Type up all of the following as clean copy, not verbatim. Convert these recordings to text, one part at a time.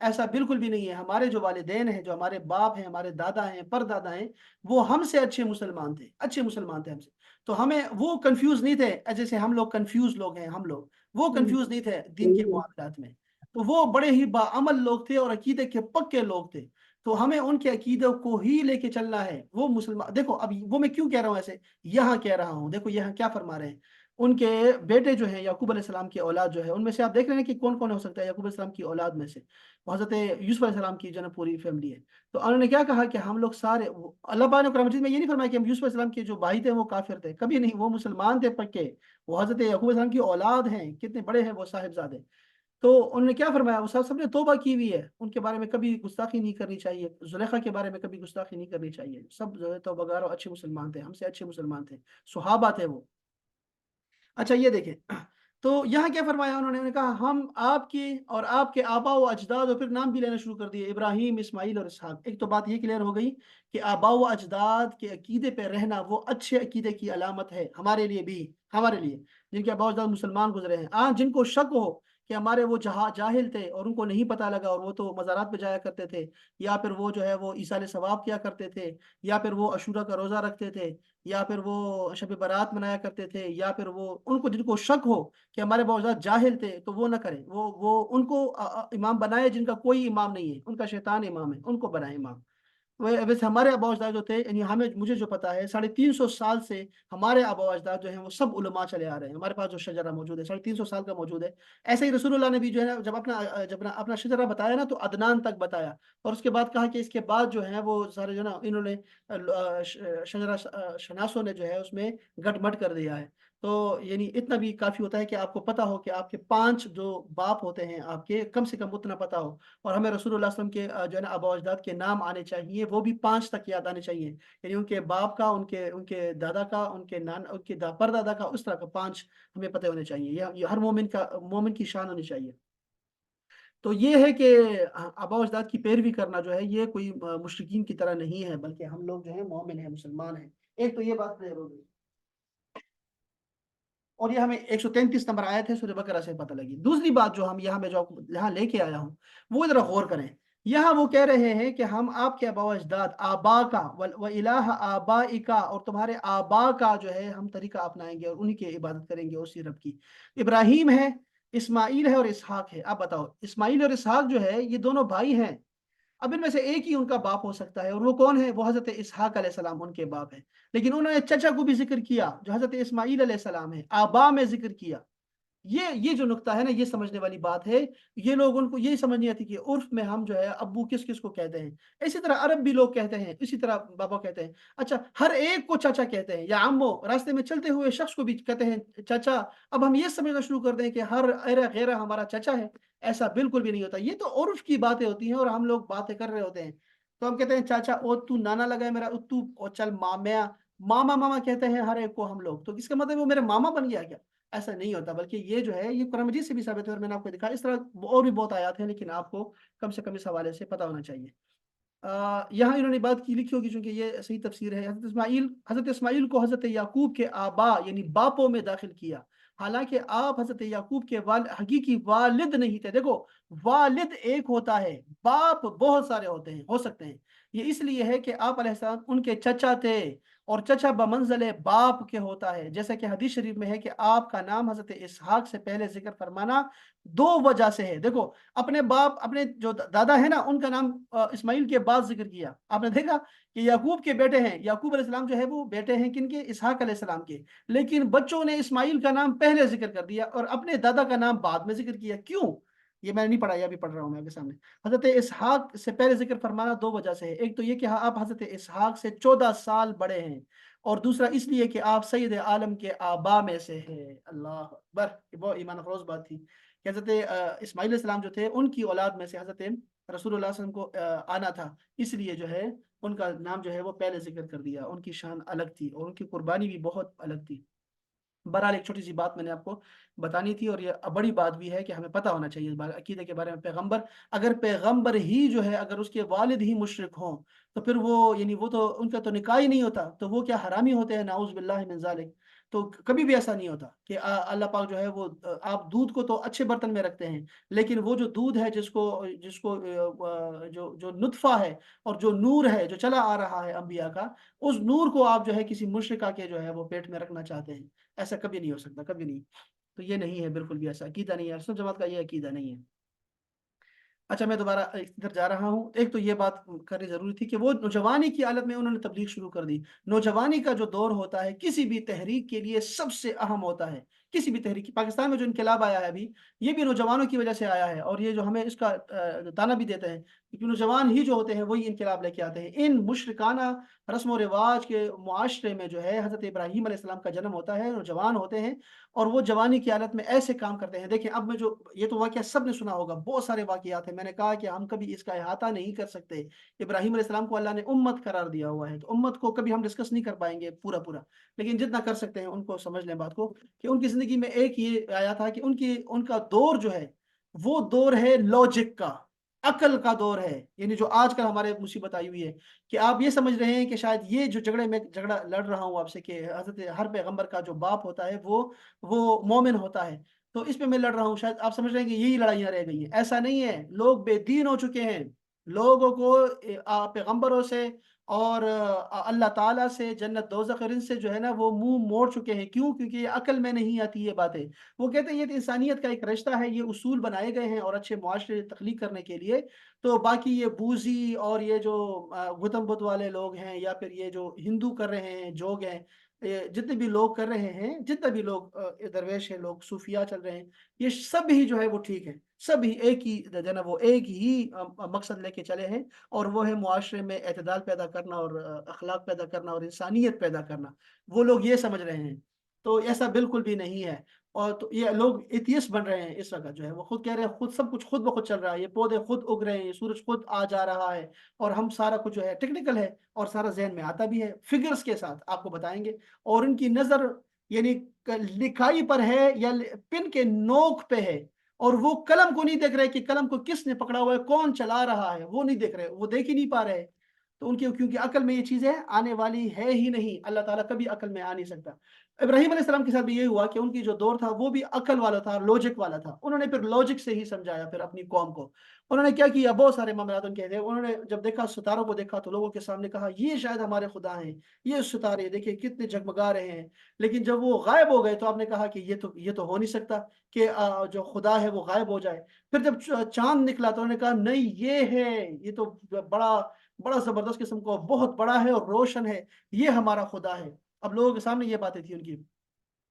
ایسا بالکل بھی نہیں ہے. ہمارے جو والدین ہیں، جو ہمارے باپ ہیں، ہمارے دادا ہیں، پردادا ہیں، وہ ہم سے اچھے مسلمان تھے، اچھے مسلمان تھے ہم سے. تو ہمیں وہ کنفیوز نہیں تھے جیسے ہم لوگ کنفیوز لوگ ہیں. ہم لوگ وہ کنفیوز نہیں تھے دین کے معاملات میں. تو وہ بڑے ہی باعمل لوگ تھے اور عقیدے کے پکے لوگ تھے. تو ہمیں ان کے عقیدوں کو ہی لے کے چلنا ہے. وہ مسلمان دیکھو، اب وہ میں کیوں کہہ رہا ہوں ایسے، یہاں کہہ رہا ہوں. دیکھو یہاں کیا فرما رہے ہیں. ان کے بیٹے جو ہیں یعقوب علیہ السلام کی اولاد جو ہے، ان میں سے آپ دیکھ رہے ہیں کہ کون کون ہو سکتا ہے یعقوب علیہ السلام کی اولاد میں سے. وہ حضرت یوسف علیہ السلام کی جو ہے نا پوری فیملی ہے. تو انہوں نے کیا کہا کہ ہم لوگ سارے اللہ پاک نے قرآن مجید میں یہ نہیں فرمایا کہ ہم یوسف علیہ السلام کے جو بھائی تھے وہ کافر تھے، کبھی نہیں. وہ مسلمان تھے پکے. وہ حضرت یعقوب علیہ السلام کی اولاد ہیں، کتنے بڑے ہیں وہ صاحبزادے. تو انہوں نے کیا فرمایا، وہ سب نے توبہ کی ہوئی ہے. ان کے بارے میں کبھی گستاخی نہیں کرنی چاہیے. زلیخا کے بارے میں کبھی گستاخی نہیں کرنی چاہیے. سب جو ہے توبہ گار اور اچھے مسلمان تھے، ہم سے اچھے مسلمان تھے، صحابہ تھے وہ. اچھا یہ دیکھیں، تو یہاں کیا فرمایا انہوں نے کہا ہم آپ کی اور آپ کے آبا و اجداد، اور پھر نام بھی لینا شروع کر دیے، ابراہیم، اسماعیل اور اسحاق. ایک تو بات یہ کلیئر ہو گئی کہ آبا و اجداد کے عقیدے پہ رہنا وہ اچھے عقیدے کی علامت ہے ہمارے لیے بھی. ہمارے لیے جن کے آبا و اجداد مسلمان گزرے ہیں، جن کو شک ہو کہ ہمارے وہ جاہل تھے اور ان کو نہیں پتہ لگا اور وہ تو مزارات پہ جایا کرتے تھے، یا پھر وہ جو ہے وہ ایصال ثواب کیا کرتے تھے، یا پھر وہ عاشورہ کا روزہ رکھتے تھے، یا پھر وہ شب برات منایا کرتے تھے، یا پھر وہ ان کو جن کو شک ہو کہ ہمارے باوجود جاہل تھے تو وہ نہ کریں. وہ ان کو امام بنائے جن کا کوئی امام نہیں ہے، ان کا شیطان امام ہے، ان کو بنائے امام. ویسے ہمارے آبا و اجداد جو تھے، یعنی مجھے جو پتا ہے 350 سال سے ہمارے آبا و اجداد جو ہیں وہ سب علماء چلے آ رہے ہیں. ہمارے پاس جو شجرہ موجود ہے 350 سال کا موجود ہے. ایسے ہی رسول اللہ نے بھی جو ہے نا جب اپنا شجرہ بتایا نا تو عدنان تک بتایا، اور اس کے بعد کہا کہ اس کے بعد جو ہے وہ سارے جو نا انہوں نے شجرہ شناسوں نے جو ہے اس میں گٹ مٹ کر دیا ہے. تو یعنی اتنا بھی کافی ہوتا ہے کہ آپ کو پتا ہو کہ آپ کے 5 جو باپ ہوتے ہیں آپ کے، کم سے کم اتنا پتا ہو. اور ہمیں رسول اللہ صلی اللہ علیہ وسلم کے جو ہے نا آبا و اجداد کے نام آنے چاہیے، وہ بھی 5 تک یاد آنے چاہیے. یعنی ان کے باپ کا، ان کے دادا کا، ان کے پردادا کا، اس طرح کا 5 ہمیں پتہ ہونے چاہیے. یہ ہر مومن کی شان ہونی چاہیے. تو یہ ہے کہ آبا و اجداد کی پیروی کرنا جو ہے یہ کوئی مشرکین کی طرح نہیں ہے، بلکہ ہم لوگ جو ہیں مومن ہیں، مسلمان ہیں. ایک تو یہ بات کلیئر ہو گئی، اور یہ ہمیں 133 نمبر آیت ہے سورہ بقرہ سے پتہ لگی. دوسری بات جو ہم یہاں لے کے آیا ہوں، وہ ذرا غور کریں. یہاں وہ کہہ رہے ہیں کہ ہم آپ کے آبا و اجداد، آبا کا و الہ آبائکا، اور تمہارے آبا کا جو ہے ہم طریقہ اپنائیں گے اور انہی کی عبادت کریں گے، اسی رب کی. ابراہیم ہے، اسماعیل ہے اور اسحاق ہے. اب بتاؤ، اسماعیل اور اسحاق جو ہے یہ دونوں بھائی ہیں. اب ان میں سے ایک ہی ان کا باپ ہو سکتا ہے، اور وہ کون ہے؟ وہ حضرت اسحاق علیہ السلام ان کے باپ ہیں. لیکن انہوں نے چچا کو بھی ذکر کیا جو حضرت اسماعیل علیہ السلام ہے، آبا میں ذکر کیا. یہ جو نقطہ ہے نا، یہ سمجھنے والی بات ہے. یہ لوگ ان کو یہی سمجھ نہیں آتی کہ عرف میں ہم جو ہے ابو کس کس کو کہتے ہیں. اسی طرح عرب بھی لوگ کہتے ہیں، اسی طرح بابا کہتے ہیں. اچھا، ہر ایک کو چاچا کہتے ہیں، یا عمو، راستے میں چلتے ہوئے شخص کو بھی کہتے ہیں چاچا. اب ہم یہ سمجھنا شروع کر دیں کہ ہر غیرہ ہمارا چاچا ہے. ایسا بالکل بھی نہیں ہوتا. یہ تو عرف کی باتیں ہوتی ہیں اور ہم لوگ باتیں کر رہے ہوتے ہیں. تو ہم کہتے ہیں چاچا، او تو نانا لگا ہے میرا، او تو، او چل مامیا، ماما کہتے ہیں ہر ایک کو ہم لوگ. تو اس کا مطلب وہ میرا ماما بن گیا کیا؟ ایسا نہیں ہوتا. بلکہ یہ جو ہے یہ قرآن مجید سے بھی ثابت ہے، اور میں نے آپ کو دکھا. اس طرح اور بھی بہت آیات ہیں، لیکن آپ کو کم سے کم اس حوالے سے پتہ ہونا چاہیے. یہاں انہوں نے بات کی لکھی ہوگی، چونکہ یہ صحیح تفسیر ہے. حضرت اسماعیل کو حضرت یعقوب کے آبا یعنی باپوں میں داخل کیا، حالانکہ آپ حضرت یعقوب کے حقیقی والد نہیں تھے. دیکھو، والد ایک ہوتا ہے، باپ بہت سارے ہوتے ہیں، ہو سکتے ہیں. یہ اس لیے ہے کہ آپ علیہ السلام ان کے چچا تھے، اور چچا بمنزل باپ کے ہوتا ہے. جیسا کہ حدیث شریف میں ہے کہ آپ کا نام حضرت اسحاق سے پہلے ذکر فرمانا 2 وجہ سے ہے. دیکھو، اپنے باپ، اپنے جو دادا ہے نا، ان کا نام اسماعیل کے بعد ذکر کیا. آپ نے دیکھا کہ یعقوب کے بیٹے ہیں، یعقوب علیہ السلام جو ہے وہ بیٹے ہیں کن کے؟ اسحاق علیہ السلام کے. لیکن بچوں نے اسماعیل کا نام پہلے ذکر کر دیا اور اپنے دادا کا نام بعد میں ذکر کیا. کیوں؟ یہ میں نے نہیں پڑھا، یہ بھی پڑھ رہا ہوں میں آپ کے سامنے. حضرت اسحاق سے پہلے ذکر فرمانا 2 وجہ سے ہے. ایک تو یہ کہ آپ حضرت اسحاق سے 14 سال بڑے ہیں، اور دوسرا اس لیے کہ آپ سید عالم کے آبا میں سے ہیں. اللہ اکبر! یہ بہت ایمان افروز بات تھی کہ حضرت اسماعیل علیہ السلام جو تھے ان کی اولاد میں سے حضرت رسول اللہ صلی اللہ علیہ وسلم کو آنا تھا. اس لیے جو ہے ان کا نام جو ہے وہ پہلے ذکر کر دیا. ان کی شان الگ تھی اور ان کی قربانی بھی بہت الگ تھی. بہرحال ایک چھوٹی سی بات میں نے آپ کو بتانی تھی، اور یہ بڑی بات بھی ہے کہ ہمیں پتہ ہونا چاہیے اس بات عقیدے کے بارے میں. اگر پیغمبر ہی جو ہے، اگر اس کے والد ہی مشرک ہوں تو پھر وہ یعنی وہ تو ان کا تو نکاح ہی نہیں ہوتا، تو وہ کیا حرامی ہوتے ہیں؟ نعوذ باللہ من ذالک. تو کبھی بھی ایسا نہیں ہوتا کہ اللہ پاک جو ہے وہ آپ دودھ کو تو اچھے برتن میں رکھتے ہیں، لیکن وہ جو دودھ ہے جس کو جو نطفہ ہے اور جو نور ہے جو چلا آ رہا ہے انبیاء کا، اس نور کو آپ جو ہے کسی مشرکہ کے جو ہے وہ پیٹ میں رکھنا چاہتے ہیں، ایسا کبھی نہیں ہو سکتا، کبھی نہیں۔ تو یہ نہیں ہے، بالکل بھی ایسا عقیدہ نہیں ہے، سنت جماعت کا یہ عقیدہ نہیں ہے۔ اچھا میں دوبارہ ادھر جا رہا ہوں، ایک تو یہ بات کرنی ضروری تھی کہ وہ نوجوانی کی حالت میں انہوں نے تبلیغ شروع کر دی۔ نوجوانی کا جو دور ہوتا ہے کسی بھی تحریک کے لیے سب سے اہم ہوتا ہے، کسی بھی تحریک، پاکستان میں جو انقلاب آیا ہے ابھی، یہ بھی نوجوانوں کی وجہ سے آیا ہے، اور یہ جو ہمیں اس کا تانا بھی دیتے ہیں کہ نوجوان ہی جو ہوتے ہیں وہی انقلاب لے کے آتے ہیں۔ ان مشرکانہ رسم و رواج کے معاشرے میں جو ہے حضرت ابراہیم علیہ السلام کا جنم ہوتا ہے، نوجوان ہوتے ہیں اور وہ جوانی کی حالت میں ایسے کام کرتے ہیں۔ دیکھیں اب میں جو یہ تو واقعہ سب نے سنا ہوگا، بہت سارے واقعات ہیں، میں نے کہا کہ ہم کبھی اس کا احاطہ نہیں کر سکتے۔ ابراہیم علیہ السلام کو اللہ نے امت قرار دیا ہوا ہے، تو امت کو کبھی ہم ڈسکس نہیں کر پائیں گے پورا پورا، لیکن جتنا کر سکتے ہیں ان کو سمجھ لیں بات کو، کہ ان کی زندگی میں ایک یہ آیا تھا کہ ان کا دور جو ہے وہ دور ہے لاجک کا، عقل کا دور ہے، یعنی جو آج کل ہمارے مصیبت آئی ہوئی ہے کہ آپ یہ سمجھ رہے ہیں کہ شاید یہ جو جھگڑا لڑ رہا ہوں آپ سے کہ حضرت ہر پیغمبر کا جو باپ ہوتا ہے وہ مومن ہوتا ہے، تو اس پہ میں لڑ رہا ہوں، شاید آپ سمجھ رہے ہیں کہ یہی لڑائیاں رہ گئی ہیں۔ ایسا نہیں ہے، لوگ بے دین ہو چکے ہیں، لوگوں کو پیغمبروں سے اور اللہ تعالیٰ سے، جنت دوزخ اور ان سے جو ہے نا وہ منہ موڑ چکے ہیں۔ کیوں؟ کیونکہ یہ عقل میں نہیں آتی یہ باتیں۔ وہ کہتے ہیں یہ تو انسانیت کا ایک رشتہ ہے، یہ اصول بنائے گئے ہیں اور اچھے معاشرے تخلیق کرنے کے لیے، تو باقی یہ بوزی اور یہ جو گوتم بدھ والے لوگ ہیں یا پھر یہ جو ہندو کر رہے ہیں، جوگ ہیں، جتنے بھی لوگ کر رہے ہیں، جتنے بھی لوگ درویش ہیں، لوگ صوفیہ چل رہے ہیں، یہ سب ہی جو ہے وہ ٹھیک ہے، سب ہی ایک ہی جناب وہ ایک ہی مقصد لے کے چلے ہیں، اور وہ ہے معاشرے میں اعتدال پیدا کرنا اور اخلاق پیدا کرنا اور انسانیت پیدا کرنا۔ وہ لوگ یہ سمجھ رہے ہیں، تو ایسا بالکل بھی نہیں ہے۔ اور تو یہ لوگ ایتھیسٹ بن رہے ہیں اس وقت، جو ہے وہ خود کہہ رہے ہیں خود سب کچھ خود بخود چل رہا ہے، یہ پودے خود اگ رہے ہیں، یہ سورج خود آ جا رہا ہے، اور ہم سارا کچھ جو ہے ٹیکنیکل ہے اور سارا ذہن میں آتا بھی ہے، فگرز کے ساتھ آپ کو بتائیں گے، اور ان کی نظر یعنی لکھائی پر ہے یا پن کے نوک پہ ہے، اور وہ قلم کو نہیں دیکھ رہے کہ قلم کو کس نے پکڑا ہوا ہے، کون چلا رہا ہے، وہ نہیں دیکھ رہے، وہ دیکھ ہی نہیں پا رہے۔ تو ان کی کیونکہ عقل میں یہ چیزیں آنے والی ہے ہی نہیں، اللہ تعالیٰ کبھی عقل میں آ نہیں سکتا۔ ابراہیم علیہ السلام کے ساتھ بھی یہ ہوا کہ ان کی جو دور تھا وہ بھی عقل والا تھا، لوجک والا تھا، انہوں نے پھر لوجک سے ہی سمجھایا پھر اپنی قوم کو۔ انہوں نے کیا کیا، بہت سارے معاملات ان کے تھے، انہوں نے جب دیکھا ستاروں کو دیکھا تو لوگوں کے سامنے کہا یہ شاید ہمارے خدا ہیں، یہ ستارے دیکھیں کتنے جگمگا رہے ہیں، لیکن جب وہ غائب ہو گئے تو آپ نے کہا کہ یہ تو ہو نہیں سکتا کہ جو خدا ہے وہ غائب ہو جائے۔ پھر جب چاند نکلا تو انہوں نے کہا نہیں یہ ہے، یہ تو بڑا بڑا زبردست قسم کا بہت بڑا ہے اور روشن ہے، یہ ہمارا خدا ہے۔ اب لوگوں کے سامنے یہ باتیں تھی ان کی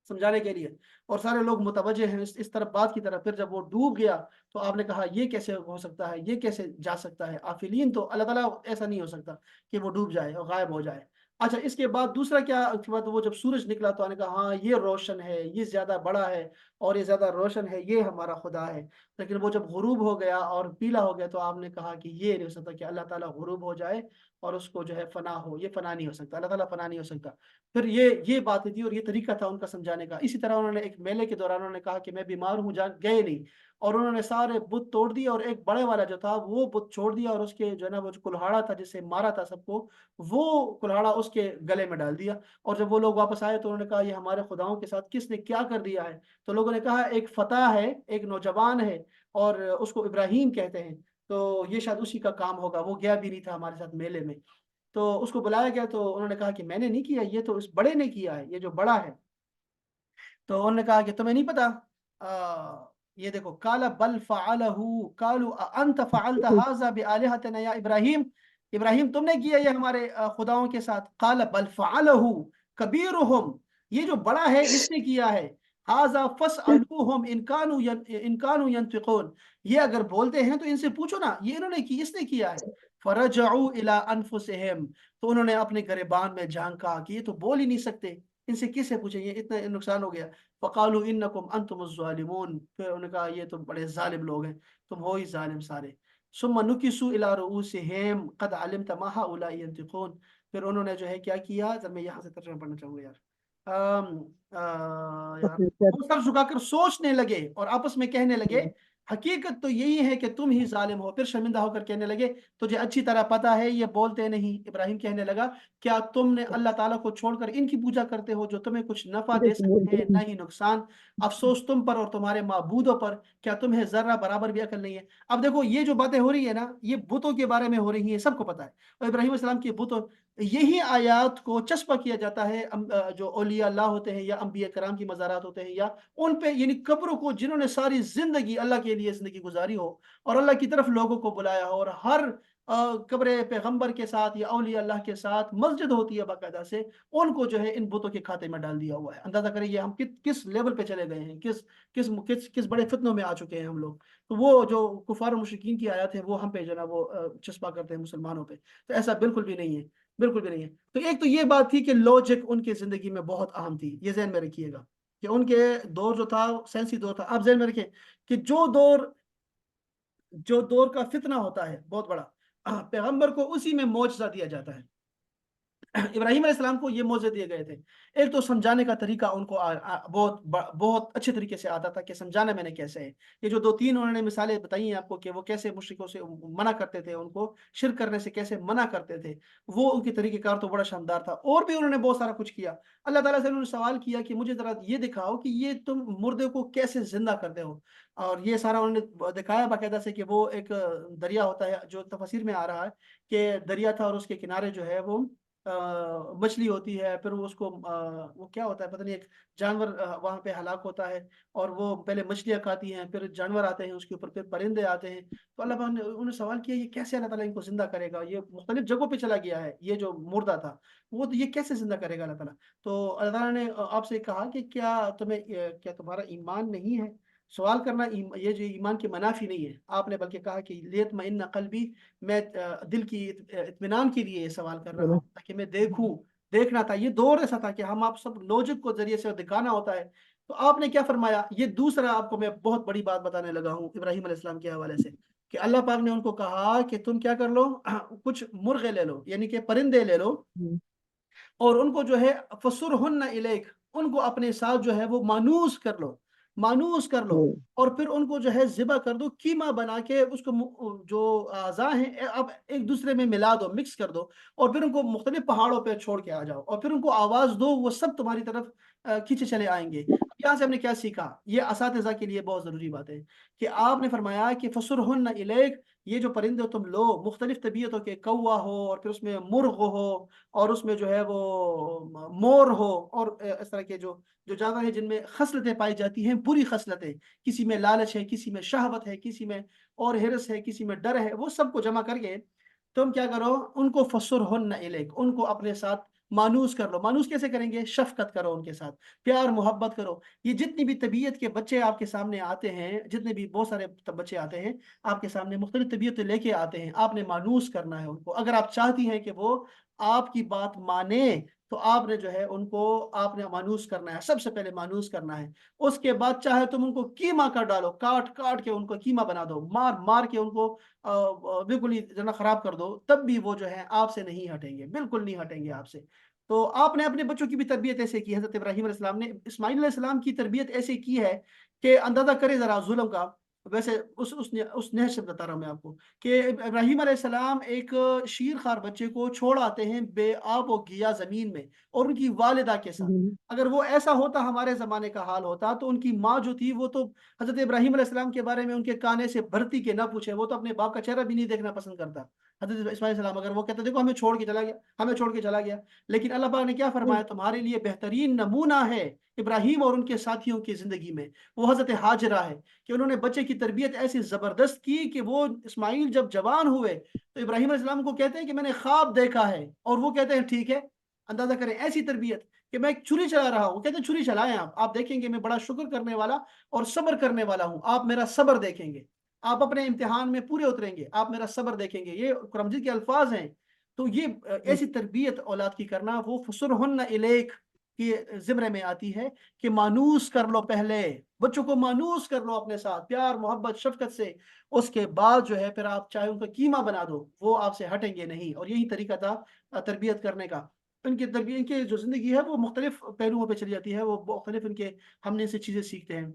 سمجھانے کے لیے، اور سارے لوگ متوجہ ہیں اس طرف بات کی طرف۔ پھر جب وہ ڈوب گیا تو آپ نے کہا یہ کیسے ہو سکتا ہے، یہ کیسے جا سکتا ہے، آفلین تو اللہ تعالیٰ ایسا نہیں ہو سکتا کہ وہ ڈوب جائے اور غائب ہو جائے۔ اچھا اس کے بعد دوسرا کیا، اس کے بعد وہ جب سورج نکلا تو آپ نے کہا ہاں یہ روشن ہے، یہ زیادہ بڑا ہے اور یہ زیادہ روشن ہے، یہ ہمارا خدا ہے۔ لیکن وہ جب غروب ہو گیا اور پیلا ہو گیا تو آپ نے کہا کہ یہ نہیں ہو سکتا کہ اللہ تعالیٰ غروب ہو جائے اور اس کو جو ہے فنا ہو، یہ فنا نہیں ہو سکتا، اللہ تعالیٰ فنا نہیں ہو سکتا۔ پھر یہ باتیں تھی اور یہ طریقہ تھا ان کا سمجھانے کا۔ اسی طرح انہوں نے ایک میلے کے دوران انہوں نے کہا کہ میں بیمار ہوں، گئے نہیں، اور انہوں نے سارے بت توڑ دیے اور ایک بڑے والا جو تھا وہ بت چھوڑ دیا، اور اس کے جو ہے نا وہ جو کلہاڑا تھا جس سے مارا تھا سب کو، وہ کلہاڑا اس کے گلے میں ڈال دیا۔ اور جب وہ لوگ واپس آئے تو انہوں نے کہا یہ ہمارے خداؤں کے ساتھ کس نے کیا کر دیا ہے؟ تو لوگوں نے کہا ایک فتح ہے، ایک نوجوان ہے اور اس کو ابراہیم کہتے ہیں، تو یہ شاید اسی کا کام ہوگا، وہ گیا بھی نہیں تھا ہمارے ساتھ میلے میں۔ تو اس کو بلایا گیا تو انہوں نے کہا کہ میں نے نہیں کیا، یہ تو اس بڑے نے کیا ہے، یہ جو بڑا ہے۔ تو انہوں نے کہا کہ تمہیں نہیں پتا، یہ دیکھو کالا بل فعلہ قالوا انت فعلت هذا بآلهتنا یا ابراہیم، ابراہیم تم نے کیا یہ ہمارے خداؤں کے ساتھ؟ قال بل فعلہ کبیرہم، یہ جو بڑا ہے اس نے کیا ہے، هذا فاسألوهم ان كانوا ينطقون، یہ اگر بولتے ہیں تو ان سے پوچھو نا، یہ انہوں نے کی، اس نے کیا ہے۔ فرجعوا الى انفسهم، تو انہوں نے اپنے گریبان میں جھانکا کہ یہ تو بول ہی نہیں سکتے، ان سے کس سے پوچھیں، یہ اتنا نقصان ہو گیا۔ فقالوا انکم انتم الظالمون، پھر انہوں نے کہا یہ تو بڑے ظالم لوگ ہیں، تم ہو ہی ظالم سارے۔ ثم نکسوا الى رؤوسهم قد علمت ما هؤلاء ينطقون، پھر انہوں نے جو ہے کیا کیا، جب میں یہاں سے ترجمہ پڑھنا چاہوں گا یار، یار وہ سر جھکا کر سوچنے لگے اور آپس میں کہنے لگے حقیقت تو یہی ہے کہ تم ہی ظالم ہو۔ پھر شرمندہ ہو کر کہنے لگے تجھے اچھی طرح پتہ ہے یہ بولتے نہیں۔ ابراہیم کہنے لگا کیا تم نے اللہ تعالیٰ کو چھوڑ کر ان کی پوجا کرتے ہو جو تمہیں کچھ نفع دے سکتے ہیں نہ ہی نقصان؟ افسوس تم پر اور تمہارے معبودوں پر، کیا تمہیں ذرہ برابر بھی عقل نہیں ہے؟ اب دیکھو یہ جو باتیں ہو رہی ہے نا، یہ بتوں کے بارے میں ہو رہی ہیں، سب کو پتہ ہے۔ اور ابراہیم علیہ السلام کی بتوں، یہی آیات کو چسپاں کیا جاتا ہے جو اولیاء اللہ ہوتے ہیں یا انبیاء کرام کی مزارات ہوتے ہیں، یا ان پہ یعنی قبروں کو جنہوں نے ساری زندگی اللہ کے لیے زندگی گزاری ہو اور اللہ کی طرف لوگوں کو بلایا ہو، اور ہر قبر پیغمبر کے ساتھ یا اولیاء اللہ کے ساتھ مسجد ہوتی ہے باقاعدہ سے، ان کو جو ہے ان بتوں کے کھاتے میں ڈال دیا ہوا ہے۔ اندازہ کریں یہ ہم کس لیول پہ چلے گئے ہیں، کس بڑے فتنوں میں آ چکے ہیں ہم لوگ۔ تو وہ جو کفار و مشرکین کی آیات ہیں وہ ہم پہ جو ہے وہ چسپاں کرتے ہیں مسلمانوں پہ، تو ایسا بالکل بھی نہیں ہے، بالکل بھی نہیں ہے۔ تو ایک تو یہ بات تھی کہ لاجک ان کی زندگی میں بہت اہم تھی، یہ ذہن میں رکھیے گا کہ ان کے دور جو تھا سائنسی دور تھا۔ آپ ذہن میں رکھیں کہ جو دور کا فتنہ ہوتا ہے بہت بڑا، پیغمبر کو اسی میں معجزہ دیا جاتا ہے۔ ابراہیم علیہ السلام کو یہ موضوع دیے گئے تھے، ایک تو سمجھانے کا طریقہ ان کو بہت اچھے طریقے سے آتا تھا کہ سمجھانا میں نے کیسے ہے۔ یہ جو 2-3 انہوں نے مثالیں بتائی ہیں آپ کو کہ وہ کیسے مشرکوں سے منع کرتے تھے، ان کو شرک کرنے سے کیسے منع کرتے تھے، وہ ان کی طریقہ کار تو بڑا شاندار تھا۔ اور بھی انہوں نے بہت سارا کچھ کیا۔ اللہ تعالیٰ سے انہوں نے سوال کیا کہ مجھے ذرا یہ دکھاؤ کہ یہ تم مردے کو کیسے زندہ کرتے ہو، اور یہ سارا انہوں نے دکھایا باقاعدہ سے کہ وہ ایک دریا ہوتا ہے، جو تفسیر میں آ رہا ہے کہ دریا تھا اور اس کے کنارے جو ہے وہ مچھلی ہوتی ہے، پھر وہ اس کو وہ کیا ہوتا ہے پتہ نہیں، ایک جانور وہاں پہ ہلاک ہوتا ہے، اور وہ پہلے مچھلیاں کھاتی ہیں، پھر جانور آتے ہیں اس کے اوپر، پھر پرندے آتے ہیں۔ تو اللہ پاک نے انہوں نے سوال کیا یہ کیسے اللہ تعالیٰ ان کو زندہ کرے گا، یہ مختلف جگہوں پہ چلا گیا ہے یہ جو مردہ تھا، وہ تو یہ کیسے زندہ کرے گا اللہ تعالیٰ؟ تو اللہ تعالیٰ نے آپ سے کہا کہ کیا تمہارا ایمان نہیں ہے؟ سوال کرنا یہ جو ایمان کی منافی نہیں ہے، آپ نے بلکہ کہا کہ لیطمئن قلبی، میں دل کی اطمینان کے لیے یہ سوال کر رہا ہوں تاکہ میں دیکھنا تھا۔ یہ دور ایسا تھا کہ ہم آپ سب لوجک کو ذریعے سے دکھانا ہوتا ہے۔ تو آپ نے کیا فرمایا؟ یہ دوسرا آپ کو میں بہت بڑی بات بتانے لگا ہوں ابراہیم علیہ السلام کے حوالے سے، کہ اللہ پاک نے ان کو کہا کہ تم کیا کر لو، کچھ مرغے لے لو، یعنی کہ پرندے لے لو، اور ان کو جو ہے فسرہن الیک، ان کو اپنے ساتھ جو ہے وہ مانوس کر لو، اور پھر ان کو جو ہے ذبح کر دو، قیمہ بنا کے اس کو جو اعضاء ہیں اب ایک دوسرے میں ملا دو، مکس کر دو، اور پھر ان کو مختلف پہاڑوں پہ چھوڑ کے آ جاؤ، اور پھر ان کو آواز دو، وہ سب تمہاری طرف کھینچے چلے آئیں گے۔ اب یہاں سے ہم نے کیا سیکھا؟ یہ اساتذہ کے لیے بہت ضروری بات ہے کہ آپ نے فرمایا کہ فسرہن الیک، یہ جو پرندے تم لو مختلف طبیعتوں کے، کوا ہو، اور پھر اس میں مرغ ہو، اور اس میں جو ہے وہ مور ہو، اور اس طرح کے جو جانور ہیں جن میں خصلتیں پائی جاتی ہیں، بری خصلتیں، کسی میں لالچ ہے، کسی میں شہوت ہے، کسی میں اور ہرس ہے، کسی میں ڈر ہے، وہ سب کو جمع کر کے تم کیا کرو، ان کو فسرہن الیک، ان کو اپنے ساتھ مانوس کر لو۔ مانوس کیسے کریں گے؟ شفقت کرو ان کے ساتھ، پیار محبت کرو۔ یہ جتنی بھی طبیعت کے بچے آپ کے سامنے آتے ہیں، جتنے بھی بہت سارے بچے آتے ہیں آپ کے سامنے، مختلف طبیعتیں لے کے آتے ہیں، آپ نے مانوس کرنا ہے ان کو۔ اگر آپ چاہتی ہیں کہ وہ آپ کی بات مانے تو آپ نے جو ہے ان کو آپ نے مانوس کرنا ہے، سب سے پہلے مانوس کرنا ہے۔ اس کے بعد چاہے تم ان کو قیمہ کر ڈالو، کاٹ کے ان کو قیمہ بنا دو، مار کے ان کو بالکل ہی جنا خراب کر دو، تب بھی وہ جو ہے آپ سے نہیں ہٹیں گے، بالکل نہیں ہٹیں گے آپ سے۔ تو آپ نے اپنے بچوں کی بھی تربیت ایسے کی، حضرت ابراہیم علیہ السلام نے اسماعیل علیہ السلام کی تربیت ایسے کی ہے کہ اندازہ کرے ذرا ظلم کا۔ ویسے اس نحو سے بتا رہا ہوں میں آپ کو کہ ابراہیم علیہ السلام ایک شیر خوار بچے کو چھوڑ آتے ہیں بے آب و گیا زمین میں، اور ان کی والدہ کے ساتھ۔ اگر وہ ایسا ہوتا، ہمارے زمانے کا حال ہوتا، تو ان کی ماں جو تھی وہ تو حضرت ابراہیم علیہ السلام کے بارے میں ان کے کانے سے بھرتی کے نہ پوچھے، وہ تو اپنے باپ کا چہرہ بھی نہیں دیکھنا پسند کرتا۔ حضرت اسماعیل علیہ السلام اگر وہ کہتے دیکھو ہمیں چھوڑ کے چلا گیا، لیکن اللہ پاک نے کیا فرمایا؟ تمہارے لیے بہترین نمونہ ہے ابراہیم اور ان کے ساتھیوں کی زندگی میں وہ حضرت ہاجرہ ہے، کہ انہوں نے بچے کی تربیت ایسی زبردست کی کہ وہ اسماعیل جب جوان ہوئے تو ابراہیم علیہ السلام کو کہتے ہیں کہ میں نے خواب دیکھا ہے، اور وہ کہتے ہیں ٹھیک ہے۔ اندازہ کریں ایسی تربیت کہ میں ایک چھری چلا رہا ہوں، وہ کہتے ہیں چھری چلائیں آپ دیکھیں گے میں بڑا شکر کرنے والا اور صبر کرنے والا ہوں، آپ میرا صبر دیکھیں گے، آپ اپنے امتحان میں پورے اتریں گے، آپ میرا صبر دیکھیں گے۔ یہ قرآن مجید کے الفاظ ہیں۔ تو یہ ایسی تربیت اولاد کی کرنا وہ فسرہن الیک کی زمرے میں آتی ہے کہ مانوس کر لو، پہلے بچوں کو مانوس کر لو اپنے ساتھ پیار محبت شفقت سے، اس کے بعد جو ہے پھر آپ چاہے ان کو قیمہ بنا دو، وہ آپ سے ہٹیں گے نہیں۔ اور یہی طریقہ تھا تربیت کرنے کا۔ ان کی تربیت، ان کی جو زندگی ہے وہ مختلف پہلوؤں پہ چلی جاتی ہے، وہ مختلف ان کے ہم نے سے چیزیں سیکھتے ہیں۔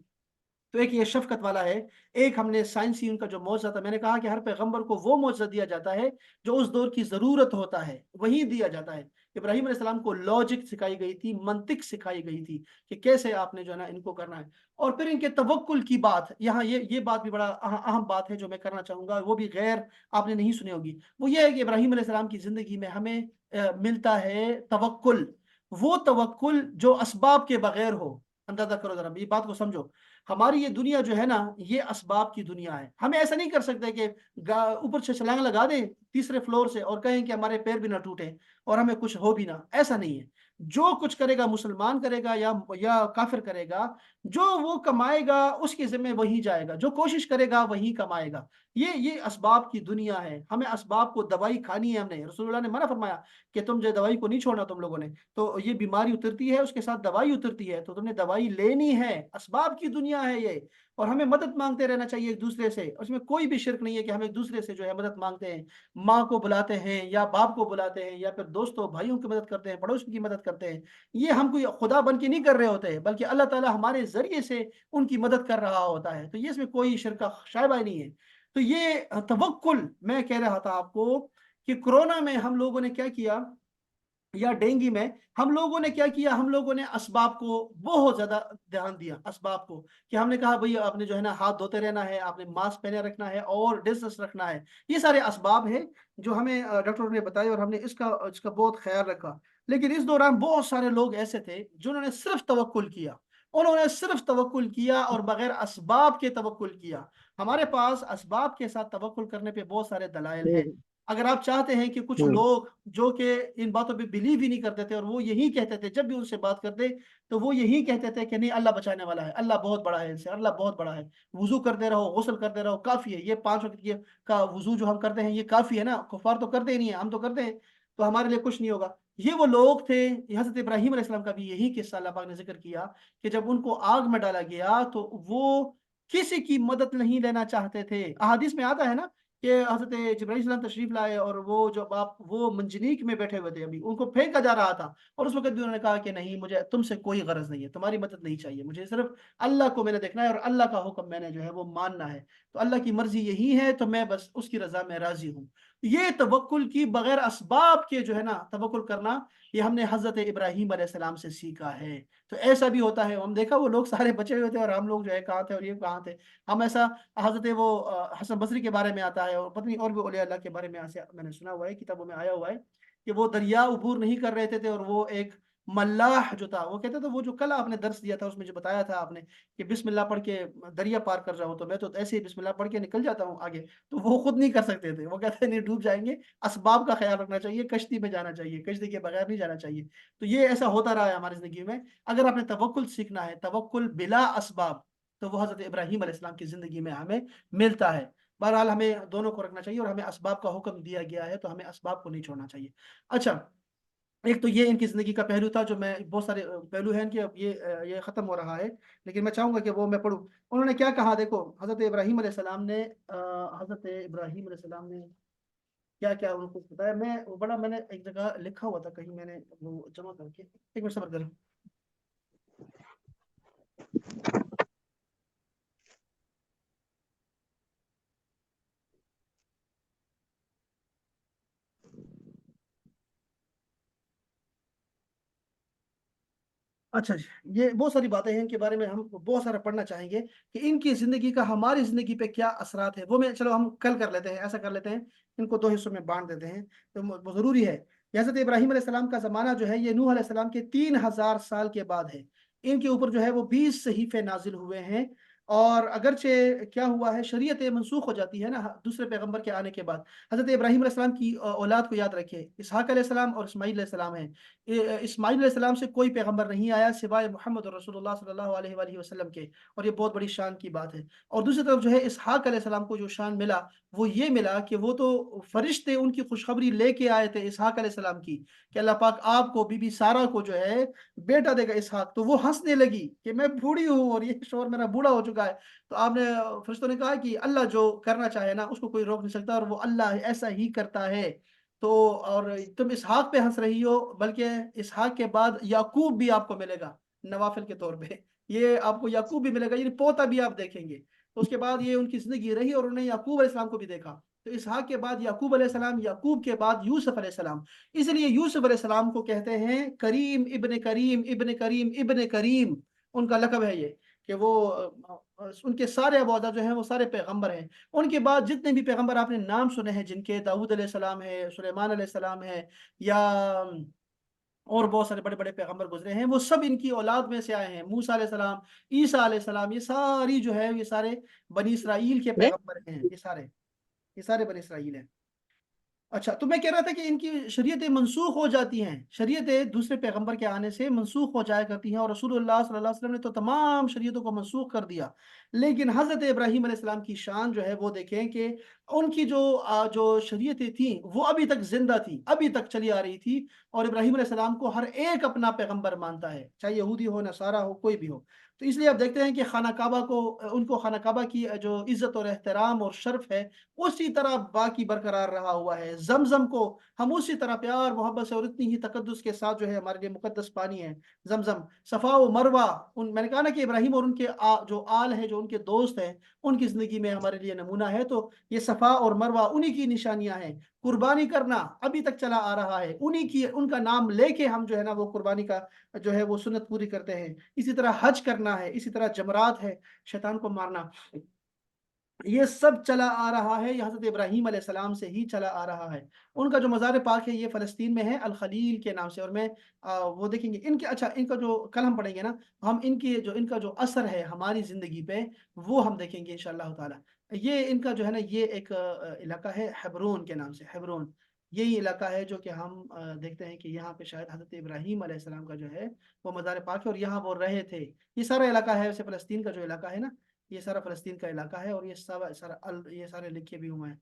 تو ایک یہ شفقت والا ہے، ایک ہم نے سائنسی ان کا جو معجزہ تھا، میں نے کہا کہ ہر پیغمبر کو وہ معجزہ دیا جاتا ہے جو اس دور کی ضرورت ہوتا ہے، وہی دیا جاتا ہے۔ ابراہیم علیہ السلام کو لاجک سکھائی گئی تھی، منطق سکھائی گئی تھی کہ کیسے آپ نے جو ہے نا ان کو کرنا ہے۔ اور پھر ان کے توکل کی بات، یہاں یہ بات بھی بڑا اہم بات ہے جو میں کرنا چاہوں گا، وہ بھی غیر آپ نے نہیں سنی ہوگی۔ وہ یہ ہے کہ ابراہیم علیہ السلام کی زندگی میں ہمیں ملتا ہے توکل، وہ توکل جو اسباب کے بغیر ہو۔ اندازہ کرو ذرا، یہ بات کو سمجھو۔ ہماری یہ دنیا جو ہے نا، یہ اسباب کی دنیا ہے۔ ہمیں ایسا نہیں کر سکتے کہ اوپر سے چھلانگ لگا دیں تیسرے فلور سے اور کہیں کہ ہمارے پیر بھی نہ ٹوٹے اور ہمیں کچھ ہو بھی نہ، ایسا نہیں ہے۔ جو کچھ کرے گا مسلمان کرے گا یا کافر کرے گا، جو وہ کمائے گا اس کے ذمہ وہی جائے گا، جو کوشش کرے گا وہی کمائے گا۔ یہ اسباب کی دنیا ہے۔ ہمیں اسباب کو، دوائی کھانی ہے، ہم نے، رسول اللہ نے منع فرمایا کہ تم جو دوائی کو نہیں چھوڑنا تم لوگوں نے، تو یہ بیماری اترتی ہے اس کے ساتھ دوائی اترتی ہے، تو تم نے دوائی لینی ہے۔ اسباب کی دنیا ہے یہ، اور ہمیں مدد مانگتے رہنا چاہیے ایک دوسرے سے۔ اس میں کوئی بھی شرک نہیں ہے کہ ہم ایک دوسرے سے جو ہے مدد مانگتے ہیں، ماں کو بلاتے ہیں یا باپ کو بلاتے ہیں یا پھر دوستوں بھائیوں کی مدد کرتے ہیں، پڑوسیوں کی مدد کرتے ہیں۔ یہ ہم کوئی خدا بن کے نہیں کر رہے ہوتے، بلکہ اللہ تعالیٰ ہمارے ذریعے سے ان کی مدد کر رہا ہوتا ہے، تو یہ اس میں کوئی شرک کا شائبہ نہیں ہے۔ تو یہ توکل، میں کہہ رہا تھا آپ کو کہ کرونا میں ہم لوگوں نے کیا کیا، یا ڈینگی میں ہم لوگوں نے کیا کیا، ہم لوگوں نے اسباب کو بہت زیادہ دھیان دیا، اسباب کو، کہ ہم نے کہا بھئی آپ نے جو ہے نا ہاتھ دھوتے رہنا ہے، آپ نے ماسک پہنے رکھنا ہے اور ڈسٹنس رکھنا ہے۔ یہ سارے اسباب ہیں جو ہمیں ڈاکٹر نے بتائے اور ہم نے اس کا بہت خیال رکھا۔ لیکن اس دوران بہت سارے لوگ ایسے تھے جنہوں نے صرف توکل کیا، انہوں نے صرف توکل کیا اور بغیر اسباب کے توکل کیا۔ ہمارے پاس اسباب کے ساتھ توکل کرنے پہ بہت سارے دلائل ہیں۔ اگر آپ چاہتے ہیں کہ کچھ لوگ جو کہ ان باتوں پہ بلیو ہی نہیں کرتے تھے، اور وہ یہی کہتے تھے جب بھی ان سے بات کرتے تو وہ یہی کہتے تھے کہ نہیں، اللہ بچانے والا ہے، اللہ بہت بڑا ہے، ان سے اللہ بہت بڑا ہے، وضو کرتے رہو، غسل کرتے رہو، کافی ہے، یہ 5 وقت کا وضو جو ہم کرتے ہیں یہ کافی ہے نا، کفار تو کرتے ہی نہیں ہیں، ہم تو کرتے ہیں، تو ہمارے لیے کچھ نہیں ہوگا۔ یہ وہ لوگ تھے۔ حضرت ابراہیم علیہ السلام کا بھی یہی قصہ اللہ پاک نے ذکر کیا کہ جب ان کو آگ میں ڈالا گیا تو وہ کسی کی مدد نہیں لینا چاہتے تھے۔ احادیث میں آتا ہے نا کہ حضرت جبرائیل علیہ السلام تشریف لائے اور وہ منجنیق میں بیٹھے ہوئے تھے، ابھی ان کو پھینکا جا رہا تھا، اور اس وقت بھی انہوں نے کہا کہ نہیں، مجھے تم سے کوئی غرض نہیں ہے، تمہاری مدد نہیں چاہیے، مجھے صرف اللہ کو میں نے دیکھنا ہے اور اللہ کا حکم میں نے جو ہے وہ ماننا ہے، تو اللہ کی مرضی یہی ہے تو میں بس اس کی رضا میں راضی ہوں۔ یہ توکل کی بغیر اسباب کے جو ہے نا توکل کرنا، یہ ہم نے حضرت ابراہیم علیہ السلام سے سیکھا ہے۔ تو ایسا بھی ہوتا ہے، ہم دیکھا وہ لوگ سارے بچے ہوئے تھے اور ہم لوگ جو ہے کہاں تھے اور یہ کہاں تھے۔ ہم ایسا، حضرت وہ حسن بصری کے بارے میں آتا ہے اور پتہ نہیں اور بھی اولیاء اللہ کے بارے میں میں نے سنا ہوا ہے، کتابوں میں آیا ہوا ہے کہ وہ دریا عبور نہیں کر رہے تھے اور وہ ایک ملاح جو تھا وہ کہتا تھا، وہ جو کل آپ نے درس دیا تھا اس میں جو بتایا تھا آپ نے کہ بسم اللہ پڑھ کے دریا پار کر رہا ہوں، تو میں تو ایسے ہی بسم اللہ پڑھ کے نکل جاتا ہوں آگے، تو وہ خود نہیں کر سکتے تھے، وہ کہتے ہیں نہیں، ڈوب جائیں گے، اسباب کا خیال رکھنا چاہیے، کشتی میں جانا چاہیے، کشتی کے بغیر نہیں جانا چاہیے۔ تو یہ ایسا ہوتا رہا ہے ہماری زندگی میں۔ اگر آپ نے توکل سیکھنا ہے، توکل بلا اسباب، تو وہ حضرت ابراہیم علیہ السلام کی زندگی میں ہمیں ملتا ہے۔ بہرحال ہمیں دونوں کو رکھنا چاہیے اور ہمیں اسباب کا حکم دیا گیا ہے تو ہمیں اسباب کو نہیں چھوڑنا چاہیے۔ اچھا، ایک تو یہ ان کی زندگی کا پہلو تھا، جو میں بہت سارے پہلو ہیں کہ اب یہ ختم ہو رہا ہے، لیکن میں چاہوں گا کہ وہ میں پڑھوں۔ انہوں نے کیا کہا، دیکھو حضرت ابراہیم علیہ السلام نے کیا کیا ان کو بتایا۔ میں نے ایک جگہ لکھا ہوا تھا کہیں، میں نے وہ جمع کر کے، ایک منٹ صبر کریں۔ اچھا جی، یہ بہت ساری باتیں ہیں، ان کے بارے میں ہم بہت سارا پڑھنا چاہیں گے کہ ان کی زندگی کا ہماری زندگی پہ کیا اثرات ہے، وہ میں چلو ہم کل کر لیتے ہیں، ایسا کر لیتے ہیں، ان کو 2 حصوں میں بانٹ دیتے ہیں، تو وہ ضروری ہے۔ حضرت ابراہیم علیہ السلام کا زمانہ جو ہے یہ نوح علیہ السلام کے 3000 سال کے بعد ہے۔ ان کے اوپر جو ہے وہ 20 صحیفے نازل ہوئے ہیں، اور اگرچہ کیا ہوا ہے، شریعت منسوخ ہو جاتی ہے نا دوسرے پیغمبر کے آنے کے بعد۔ حضرت ابراہیم علیہ السلام کی اولاد کو یاد رکھے، اسحاق علیہ السلام اور اسماعیل علیہ السلام ہیں۔ اسماعیل علیہ السلام سے کوئی پیغمبر نہیں آیا سوائے محمد رسول اللہ صلی اللہ علیہ وآلہ وسلم کے، اور یہ بہت بڑی شان کی بات ہے۔ اور دوسری طرف جو ہے اسحاق علیہ السلام کو جو شان ملا وہ یہ ملا کہ وہ تو فرشتے ان کی خوشخبری لے کے آئے تھے اسحاق علیہ السلام کی کہ اللہ پاک آپ کو، بی بی سارہ کو جو ہے بیٹا دے گا اسحاق، تو وہ ہنسنے لگی کہ میں بوڑھی ہوں اور یہ شوہر میرا بوڑھا ہو چکا ہے۔ تو آپ نے، فرشتوں نے کہا کہ اللہ جو کرنا چاہے نا اس کو کوئی روک نہیں سکتا، اور وہ اللہ ایسا ہی کرتا ہے۔ تو اور تم اسحاق پہ ہنس رہی ہو، بلکہ اسحاق کے بعد یعقوب بھی آپ کو ملے گا نوافل کے طور پہ، یہ آپ کو یعقوب بھی ملے گا، یعنی پوتا بھی آپ دیکھیں گے. تو اس کے بعد یہ ان کی زندگی رہی اور انہوں نے یعقوب علیہ السلام کو بھی دیکھا. تو اسحاق کے بعد یعقوب علیہ السلام، یعقوب کے بعد یوسف علیہ السلام. اس لیے یوسف علیہ السلام کو کہتے ہیں کریم ابن کریم ابن کریم ابن کریم. ان کا لقب ہے یہ کہ وہ ان کے سارے ابودا جو ہیں وہ سارے پیغمبر ہیں. ان کے بعد جتنے بھی پیغمبر آپ نے نام سنے ہیں، جن کے داؤد علیہ السلام ہے، سلیمان علیہ السلام ہے، یا اور بہت سارے بڑے بڑے پیغمبر گزرے ہیں، وہ سب ان کی اولاد میں سے آئے ہیں. موسیٰ علیہ السلام، عیسیٰ علیہ السلام، یہ ساری جو ہے یہ سارے بنی اسرائیل کے پیغمبر ہیں. یہ سارے بنی اسرائیل ہیں. اچھا، تو میں کہہ رہا تھا کہ ان کی شریعتیں منسوخ ہو جاتی ہیں، شریعتیں دوسرے پیغمبر کے آنے سے منسوخ ہو جایا کرتی ہیں، اور رسول اللہ صلی اللہ علیہ وسلم نے تو تمام شریعتوں کو منسوخ کر دیا. لیکن حضرت ابراہیم علیہ السلام کی شان جو ہے وہ دیکھیں کہ ان کی جو شریعتیں تھیں وہ ابھی تک زندہ تھی، ابھی تک چلی آ رہی تھی. اور ابراہیم علیہ السلام کو ہر ایک اپنا پیغمبر مانتا ہے، چاہے یہودی ہو، نصارہ ہو، کوئی بھی ہو. تو اس لیے آپ دیکھتے ہیں کہ خانہ کعبہ کو، ان کو خانہ کعبہ کی جو عزت اور احترام اور شرف ہے اسی طرح باقی برقرار رہا ہوا ہے. زمزم کو ہم اسی طرح پیار محبت سے اور اتنی ہی تقدس کے ساتھ جو ہے ہمارے لیے مقدس پانی ہے زمزم. صفا و مروہ، میں نے کہا نا کہ ابراہیم اور ان کے جو آل ہیں، جو ان کے دوست ہیں، ان کی زندگی میں ہمارے لیے نمونہ ہے. تو یہ صفا اور مروہ انہی کی نشانیاں ہیں. قربانی کرنا ابھی تک چلا آ رہا ہے، ان کا نام لے کے ہم جو ہے نا وہ قربانی کا جو ہے وہ سنت پوری کرتے ہیں. اسی طرح حج کرنا ہے، اسی طرح جمرات ہے، شیطان کو مارنا، یہ سب چلا آ رہا ہے، یہ حضرت ابراہیم علیہ السلام سے ہی چلا آ رہا ہے. ان کا جو مزار پاک ہے یہ فلسطین میں ہے، الخلیل کے نام سے. اور میں وہ دیکھیں گے ان کے، اچھا ان کا جو کل ہم پڑھیں گے نا، ہم ان کا جو اثر ہے ہماری زندگی پہ وہ ہم دیکھیں گے انشاءاللہ تعالی. یہ ان کا جو ہے نا یہ ایک علاقہ ہے ہیبرون کے نام سے. ہیبرون یہی علاقہ ہے جو کہ ہم دیکھتے ہیں کہ یہاں پہ شاید حضرت ابراہیم علیہ السلام کا جو ہے وہ مزار پاک ہے، اور یہاں وہ رہے تھے. یہ سارا علاقہ ہے ویسے فلسطین کا جو علاقہ ہے نا، یہ سارا فلسطین کا علاقہ ہے. اور یہ سارے لکھے بھی ہوئے ہیں.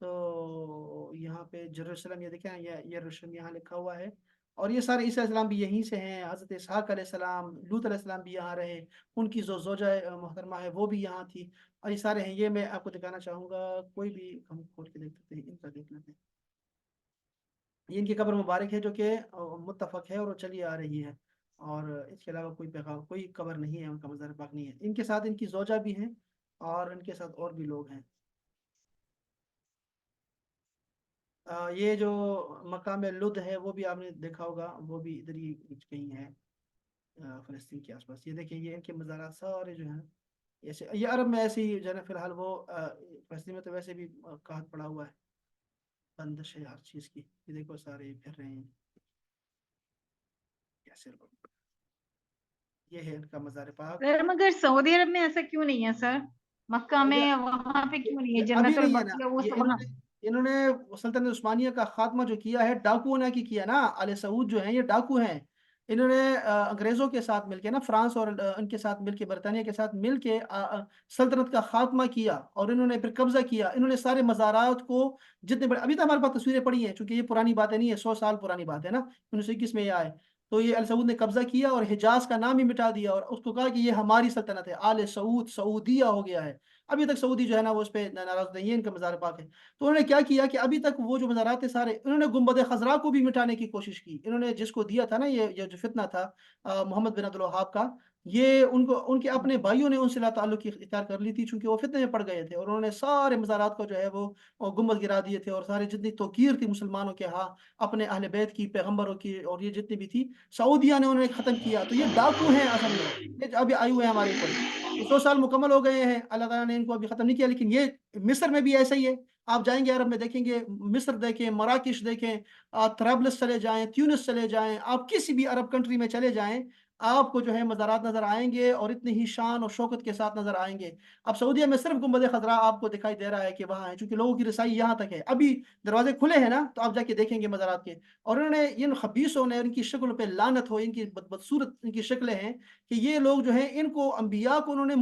تو یہاں پہ جیروسلم، یہ دیکھیں یہ یروشلم یہاں لکھا ہوا ہے. اور یہ سارے عیسیٰ علیہ السلام بھی یہیں سے ہیں. حضرت اسحاق علیہ السلام، لوط علیہ السلام بھی یہاں رہے، ان کی جو زوجہ محترمہ ہے وہ بھی یہاں تھی. اور یہ سارے ہیں. یہ میں آپ کو دکھانا چاہوں گا، کوئی بھی ہم کھول کے دیکھ سکتے ہیں، ان کا دیکھ لیتے ہیں. یہ ان کی قبر مبارک ہے جو کہ متفق ہے اور چلی آ رہی ہے. اور اس کے علاوہ کوئی قبر نہیں ہے، ان کا مزار پاک نہیں ہے. ان کے ساتھ ان کی زوجہ بھی ہیں، اور ان کے ساتھ اور بھی لوگ ہیں. یہ جو مقام لد ہے وہ بھی آپ نے دیکھا ہوگا، وہ بھی ادھر ہی کہیں ہے فلسطین کے آس پاس. یہ دیکھیں یہ ان کے مزارات سارے جو ہیں ایسے، یہ عرب میں ایسے ہی جو ہے نا فی الحال. وہ فلسطین میں تو ویسے بھی قحط پڑا ہوا ہے، بندش ہے ہر چیز کی. یہ دیکھو سارے پھر رہے ہیں کیسے لوگ. یہ ہے ان کا مزار پاک. سر مگر سعودی عرب میں ایسا کیوں نہیں ہے سر؟ مکہ میں وہاں پہ کیوں نہیں ہے؟ یہ ابھی جنت نہیں ہے نا. البقیہ وہ یہ سب وہاں. انہوں نے سلطنت عثمانیہ کا خاتمہ جو کیا ہے ڈاکو نے کی کیا نا. آل سعود جو ہیں یہ ڈاکو ہیں. انہوں نے انگریزوں کے ساتھ مل کے نا، فرانس اور ان کے ساتھ مل کے، برطانیہ کے ساتھ مل کے سلطنت کا خاتمہ کیا، اور انہوں نے پھر قبضہ کیا. انہوں نے سارے مزارات کو جتنے بڑے، ابھی تو ہمارے پاس تصویریں پڑی ہیں چونکہ یہ پرانی باتیں نہیں ہے، 100 سال پرانی بات ہے نا، 1921 میں یہ آئے. تو یہ آل سعود نے قبضہ کیا اور حجاز کا نام ہی مٹا دیا، اور اس کو کہا کہ یہ ہماری سلطنت ہے، آل سعود، سعودیہ ہو گیا ہے. ابھی تک سعودی جو ہے نا وہ اس پہ ناراض نہیں ہے، ان کا مزار پاک ہے. تو انہوں نے کیا کیا کہ ابھی تک وہ جو مزارات تھے سارے، انہوں نے گنبد خضرا کو بھی مٹانے کی کوشش کی. انہوں نے جس کو دیا تھا نا یہ جو فتنہ تھا محمد بن عبد الوہاب کا، یہ ان کے اپنے بھائیوں نے ان سے لا تعلق اختیار کر لی تھی چونکہ وہ فتنے میں پڑ گئے تھے. اور انہوں نے سارے مزارات کو جو ہے وہ گنبد گرا دیے تھے، اور سارے جتنی توقیر تھی مسلمانوں کے ہاں اپنے اہل بیت کی، پیغمبروں کی، اور یہ جتنی بھی تھی سعودیہ نے انہوں نے ختم کیا. تو یہ ڈاکو ہیں اصل میں، یہ ابھی آئے ہوئے ہیں ہمارے اوپر. 100 سال مکمل ہو گئے ہیں، اللہ تعالیٰ نے ان کو ابھی ختم نہیں کیا. لیکن یہ مصر میں بھی ایسا ہی ہے. آپ جائیں گے عرب میں دیکھیں گے، مصر دیکھیں، مراکش دیکھیں، طرابلس چلے جائیں، تیونس چلے جائیں، آپ کسی بھی عرب کنٹری میں چلے جائیں، آپ کو جو ہے مزارات نظر آئیں گے، اور اتنی ہی شان اور شوکت کے ساتھ نظر آئیں گے. اب سعودیہ میں صرف گنبد خضرا آپ کو دکھائی دے رہا ہے کہ وہاں ہے، چونکہ لوگوں کی رسائی یہاں تک ہے. ابھی دروازے کھلے ہیں نا، تو آپ جا کے دیکھیں گے مزارات کے. اور انہوں نے ان خبیثوں نے، ان کی شکل پہ لعنت ہو، ان کی بدصورت ان کی شکلیں ہیں کہ یہ لوگ جو ہیں ان کو، انبیاء کو انہوں نے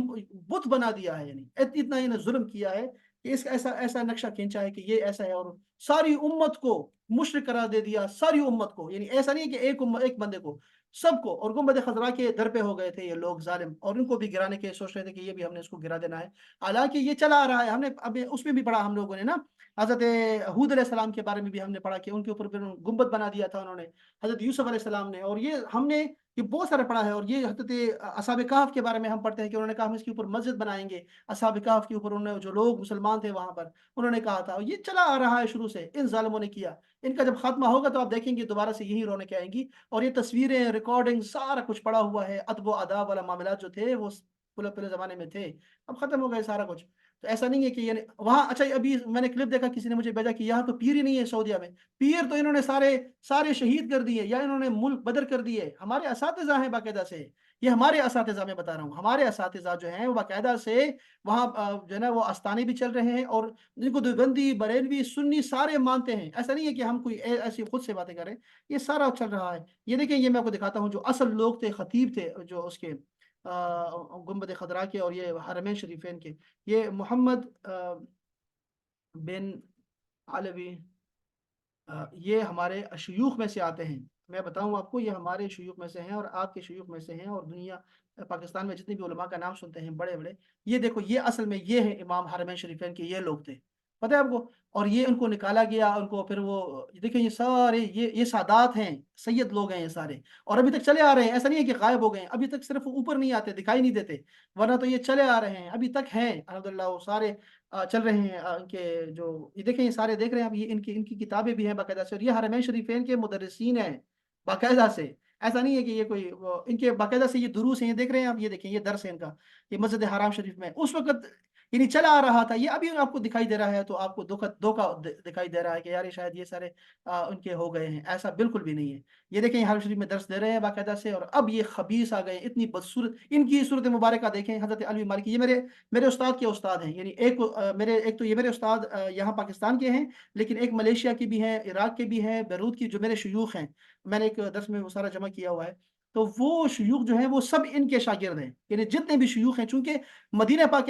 بت بنا دیا ہے. یعنی اتنا انہیں ظلم کیا ہے کہ اس کا ایسا نقشہ کھینچا ہے کہ یہ ایسا ہے، اور ساری امت کو مشرک قرار دے دیا، ساری امت کو. یعنی ایسا نہیں ہے کہ ایک بندے کو، سب کو، اور گنبد خضرا کے در پہ ہو گئے تھے یہ لوگ ظالم، اور ان کو بھی گرانے کے سوچ رہے تھے کہ یہ بھی ہم نے اس کو گرا دینا ہے، حالانکہ یہ چلا آ رہا ہے۔ ہم نے اب اس میں بھی پڑھا ہم لوگوں نے نا، حضرت ہود علیہ السلام کے بارے میں بھی ہم نے پڑھا کہ ان کے اوپر پھر گنبد بنا دیا تھا انہوں نے، حضرت یوسف علیہ السلام نے، اور یہ ہم نے یہ بہت سارا پڑھا ہے۔ اور یہ حضرت اصحاب کہف کے بارے میں ہم پڑھتے ہیں کہ انہوں نے کہا ہم اس کے اوپر مسجد بنائیں گے، اصحاب کہف کے اوپر انہوں نے، جو لوگ مسلمان تھے وہاں پر، انہوں نے کہا تھا، اور یہ چلا آ رہا ہے شروع سے، ان ظالموں نے کیا۔ ان کا جب خاتمہ ہوگا تو آپ دیکھیں گے دوبارہ سے یہی رونقیں آئیں گی، اور یہ تصویریں، ریکارڈنگ، سارا کچھ پڑا ہوا ہے، ادب و آداب والا معاملات جو تھے وہ پہلے پہلے زمانے میں تھے، اب ختم ہو گئے سارا کچھ۔ تو ایسا نہیں ہے کہ یعنی وہاں، اچھا ابھی میں نے کلپ دیکھا، کسی نے مجھے بھیجا کہ یہاں تو پیر ہی نہیں ہے سعودیہ میں، پیر تو انہوں نے سارے سارے شہید کر دیے، یا انہوں نے ملک بدر کر دیے۔ ہمارے اساتذہ ہیں باقاعدہ سے، یہ ہمارے اساتذہ میں بتا رہا ہوں، ہمارے اساتذہ جو ہیں وہ باقاعدہ سے وہاں جو ہے نا وہ آستانے بھی چل رہے ہیں، اور جن کو دیوبندی، بریلوی، سنی سارے مانتے ہیں، ایسا نہیں ہے کہ ہم کوئی ایسی خود سے باتیں کریں، یہ سارا چل رہا ہے۔ یہ دیکھیں، یہ میں آپ کو دکھاتا ہوں جو اصل لوگ تھے، خطیب تھے جو اس کے گنبد خضرا کے اور یہ حرمین شریفین کے، یہ محمد بن علوی، یہ ہمارے شیوخ میں سے آتے ہیں، میں بتاؤں آپ کو، یہ ہمارے شیوخ میں سے ہیں اور آپ کے شیوخ میں سے ہیں، اور دنیا پاکستان میں جتنے بھی علماء کا نام سنتے ہیں بڑے بڑے، یہ دیکھو، یہ اصل میں یہ ہیں امام حرمین شریفین کے، یہ لوگ تھے، پتہ ہے آپ کو؟ اور یہ ان کو نکالا گیا، ان کو پھر وہ دیکھیں، یہ سارے یہ سادات ہیں، سید لوگ ہیں یہ سارے، اور ابھی تک چلے آ رہے ہیں، ایسا نہیں ہے کہ غائب ہو گئے ہیں، ابھی تک صرف اوپر نہیں آتے، دکھائی نہیں دیتے، ورنہ تو یہ چلے آ رہے ہیں، ابھی تک ہیں الحمدللہ، وہ سارے چل رہے ہیں۔ ان کے جو یہ دیکھیں، یہ سارے دیکھ رہے ہیں آپ، یہ ان کی کتابیں بھی ہیں باقاعدہ سے، اور یہ حرمین شریفین کے مدرسین ہیں باقاعدہ سے، ایسا نہیں ہے کہ یہ کوئی ان کے باقاعدہ سے یہ دروس ہیں، یہ دیکھ رہے ہیں آپ، یہ دیکھیں، یہ درس ہے ان کا، یہ مسجد حرام شریف میں اس وقت یعنی چلا آ رہا تھا، یہ ابھی آپ کو دکھائی دے رہا ہے تو آپ کو دھوکا دکھائی دے رہا ہے کہ یار یہ شاید یہ سارے ان کے ہو گئے ہیں، ایسا بالکل بھی نہیں ہے۔ یہ دیکھیں، یہ حرم شریف میں درس دے رہے ہیں باقاعدہ سے، اور اب یہ خبیث آ گئے، اتنی بدصورت ان کی صورت مبارکہ دیکھیں، حضرت علوی مالکی، یہ میرے استاد کے استاد ہیں، یعنی ایک تو یہ میرے استاد یہاں پاکستان کے ہیں، لیکن ایک ملیشیا کی بھی ہیں، عراق کے بھی ہیں، بیروت کی، جو میرے شیوخ ہیں، میں نے ایک درس میں وہ سارا جمع کیا ہوا ہے، تو وہ شیوخ جو ہیں وہ سب ان کے شاگرد ہیں، یعنی جتنے بھی شیوخ ہیں، چونکہ مدینہ پاک